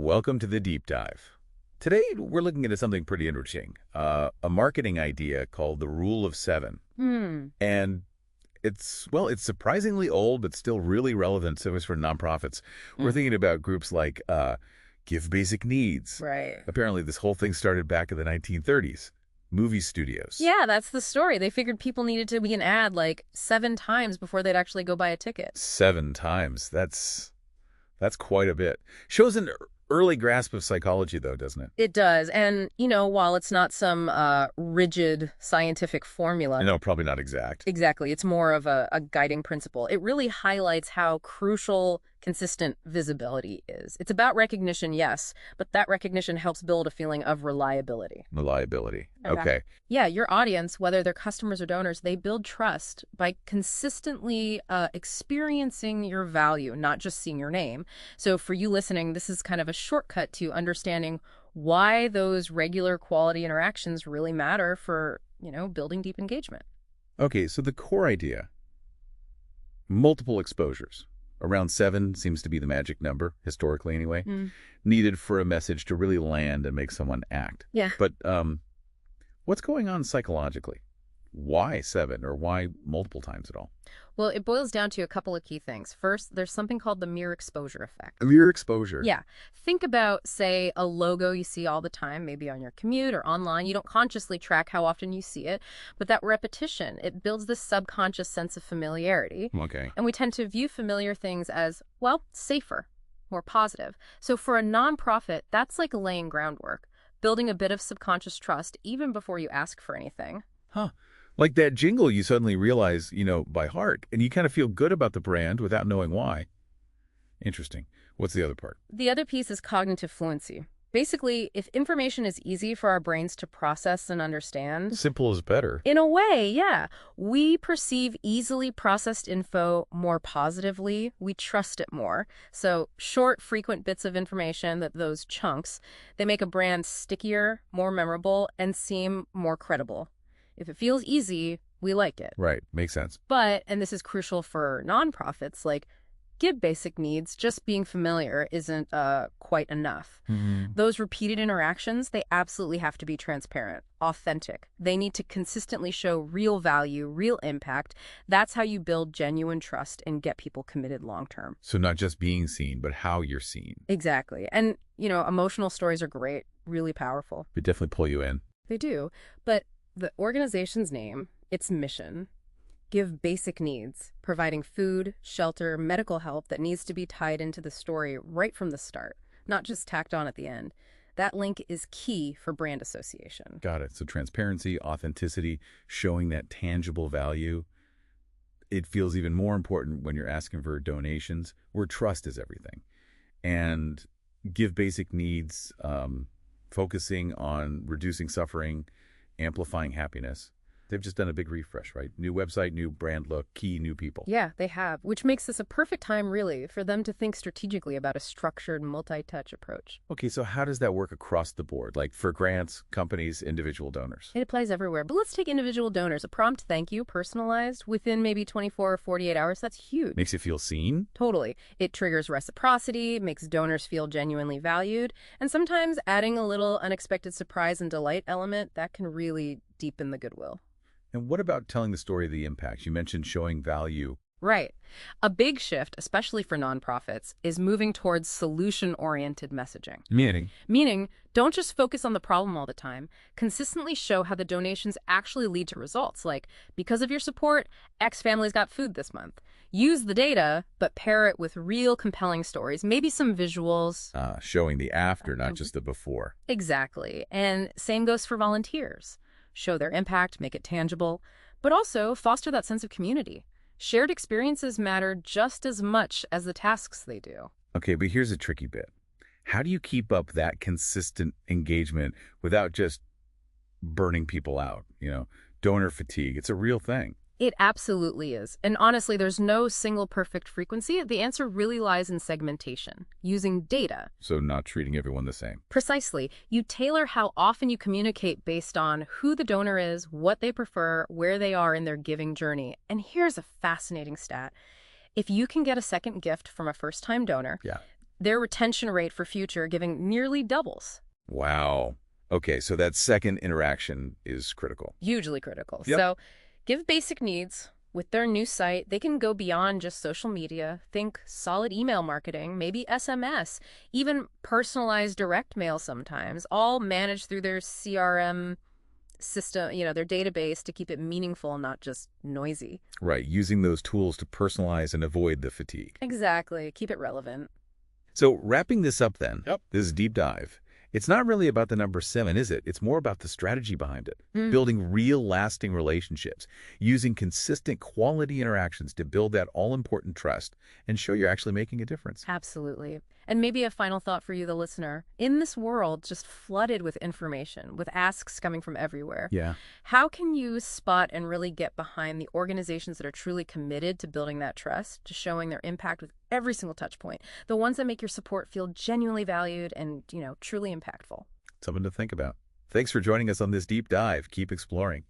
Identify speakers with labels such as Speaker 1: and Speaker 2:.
Speaker 1: welcome to the deep dive. Today, we're looking into something pretty interesting, a marketing idea called the Rule of Seven. And it's surprisingly old, but still really relevant to us for nonprofits. We're thinking about groups like Give Basic Needs.
Speaker 2: Right.
Speaker 1: Apparently, this whole thing started back in the 1930s. Movie studios.
Speaker 2: Yeah, that's the story. They figured people needed to be an ad like 7 times before they'd actually go buy a ticket.
Speaker 1: 7 times. That's quite a bit. Shows an early grasp of psychology, though, doesn't it?
Speaker 2: It does. And, while it's not some rigid scientific formula.
Speaker 1: No, probably not exact.
Speaker 2: Exactly. It's more of a guiding principle. It really highlights how crucial consistent visibility is. It's about recognition, yes, but that recognition helps build a feeling of reliability.
Speaker 1: Reliability. Okay.
Speaker 2: Yeah, your audience, whether they're customers or donors, they build trust by consistently experiencing your value, not just seeing your name. So for you listening, this is kind of a shortcut to understanding why those regular quality interactions really matter for, building deep engagement.
Speaker 1: Okay, so the core idea, multiple exposures. Around 7 seems to be the magic number, historically anyway, needed for a message to really land and make someone act.
Speaker 2: Yeah.
Speaker 1: But what's going on psychologically? Why 7 or why multiple times at all?
Speaker 2: Well, it boils down to a couple of key things. First, there's something called the mere exposure effect.
Speaker 1: A mere exposure?
Speaker 2: Yeah. Think about, say, a logo you see all the time, maybe on your commute or online. You don't consciously track how often you see it, but that repetition, it builds this subconscious sense of familiarity.
Speaker 1: Okay.
Speaker 2: And we tend to view familiar things as, safer, more positive. So for a nonprofit, that's like laying groundwork, building a bit of subconscious trust even before you ask for anything.
Speaker 1: Huh. Like that jingle you suddenly realize, by heart, and you kind of feel good about the brand without knowing why. Interesting. What's the other part?
Speaker 2: The other piece is cognitive fluency. Basically, if information is easy for our brains to process and understand...
Speaker 1: Simple is better.
Speaker 2: In a way, yeah. We perceive easily processed info more positively. We trust it more. So short, frequent bits of information, those chunks, they make a brand stickier, more memorable, and seem more credible. If it feels easy, we like it.
Speaker 1: Right. Makes sense.
Speaker 2: But, and this is crucial for nonprofits, like Give Basic Needs, just being familiar isn't quite enough. Those repeated interactions, they absolutely have to be transparent, authentic. They need to consistently show real value, real impact. That's how you build genuine trust and get people committed long term.
Speaker 1: So not just being seen, but how you're seen.
Speaker 2: Exactly. And, emotional stories are great, really powerful.
Speaker 1: They definitely pull you in.
Speaker 2: They do. But the organization's name, its mission, Give Basic Needs, providing food, shelter, medical help that needs to be tied into the story right from the start, not just tacked on at the end. That link is key for brand association.
Speaker 1: Got it. So transparency, authenticity, showing that tangible value. It feels even more important when you're asking for donations, where trust is everything. And Give Basic Needs, focusing on reducing suffering, amplifying happiness. They've just done a big refresh, right? New website, new brand look, key new people.
Speaker 2: Yeah, they have, which makes this a perfect time, really, for them to think strategically about a structured, multi-touch approach.
Speaker 1: Okay, so how does that work across the board? Like for grants, companies, individual donors?
Speaker 2: It applies everywhere. But let's take individual donors. A prompt thank you, personalized, within maybe 24 or 48 hours. That's huge.
Speaker 1: Makes you feel seen?
Speaker 2: Totally. It triggers reciprocity, makes donors feel genuinely valued, and sometimes adding a little unexpected surprise and delight element, that can really deepen the goodwill.
Speaker 1: And what about telling the story of the impact? You mentioned showing value.
Speaker 2: Right. A big shift, especially for nonprofits, is moving towards solution-oriented messaging. Meaning, don't just focus on the problem all the time. Consistently show how the donations actually lead to results, like, because of your support, X families got food this month. Use the data, but pair it with real compelling stories, maybe some visuals.
Speaker 1: Showing the after, not just the before.
Speaker 2: Exactly. And same goes for volunteers. Show their impact, make it tangible, but also foster that sense of community. Shared experiences matter just as much as the tasks they do.
Speaker 1: Okay, but here's a tricky bit. How do you keep up that consistent engagement without just burning people out? Donor fatigue, it's a real thing.
Speaker 2: It absolutely is. And honestly, there's no single perfect frequency. The answer really lies in segmentation, using data.
Speaker 1: So not treating everyone the same.
Speaker 2: Precisely. You tailor how often you communicate based on who the donor is, what they prefer, where they are in their giving journey. And here's a fascinating stat. If you can get a second gift from a first-time donor, their retention rate for future giving nearly doubles.
Speaker 1: Wow. Okay, so that second interaction is critical.
Speaker 2: Hugely critical.
Speaker 1: Yep.
Speaker 2: So give basic needs. With their new site, they can go beyond just social media. Think solid email marketing, maybe SMS, even personalized direct mail sometimes, all managed through their CRM system, their database to keep it meaningful, not just noisy.
Speaker 1: Right, using those tools to personalize and avoid the fatigue.
Speaker 2: Exactly. Keep it relevant.
Speaker 1: So wrapping this up then,
Speaker 3: Yep.
Speaker 1: this deep dive, it's not really about the number 7, is it? It's more about the strategy behind it. Building real lasting relationships, using consistent quality interactions to build that all-important trust and show you're actually making a difference.
Speaker 2: Absolutely. And maybe a final thought for you, the listener. In this world just flooded with information, with asks coming from everywhere,
Speaker 1: Yeah.
Speaker 2: how can you spot and really get behind the organizations that are truly committed to building that trust, to showing their impact with every single touch point, the ones that make your support feel genuinely valued and, truly impactful?
Speaker 1: Something to think about. Thanks for joining us on this deep dive. Keep exploring.